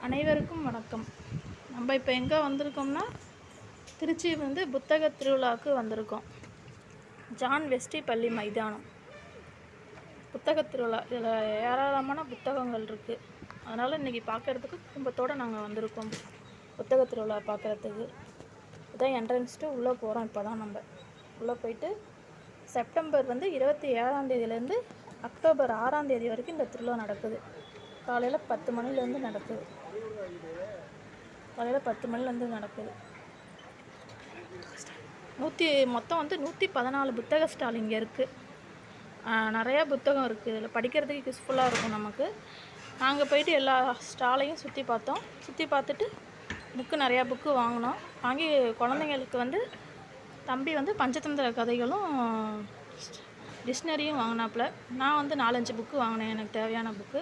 அனைவருக்கும் வணக்கம். நம்ம இப்போ எங்கே வந்திருக்கோம்னா, திருச்சி புத்தக திருவிழாவுக்கு வந்திருக்கோம். ஜான் வெஸ்டி பள்ளி மைதானம் புத்தக திருவிழா. இதில் ஏராளமான புத்தகங்கள் இருக்குது. அதனால் இன்றைக்கி பார்க்குறதுக்கு குடும்பத்தோடு நாங்கள் வந்திருக்கோம். புத்தக திருவிழா பார்க்குறதுக்கு இதான் என்ட்ரன்ஸ்ட்டு உள்ளே போகிறோம். இப்போ தான் நம்ம உள்ளே போயிட்டு செப்டம்பர் 27ஆம் தேதியிலேருந்து அக்டோபர் 6ஆம் தேதி வரைக்கும் இந்த திருவிழா நடக்குது. காலையில் 10 மணிலேருந்து நடக்குது. மொத்தம் 114 புத்தக ஸ்டால் இங்கே இருக்குது. நிறையா புத்தகம் இருக்குது. இதில் படிக்கிறதுக்கு யூஸ்ஃபுல்லாக இருக்கும் நமக்கு. நாங்கள் போயிட்டு எல்லா ஸ்டாலையும் சுற்றி பார்த்தோம். சுற்றி பார்த்துட்டு நிறையா புக்கு வாங்கினோம். வாங்கி குழந்தைங்களுக்கு தம்பி பஞ்சதந்திர கதைகளும் டிக்ஷனரியும் வாங்கினாப்புல. நான் 4-5 புக்கு வாங்கினேன், எனக்கு தேவையான புக்கு.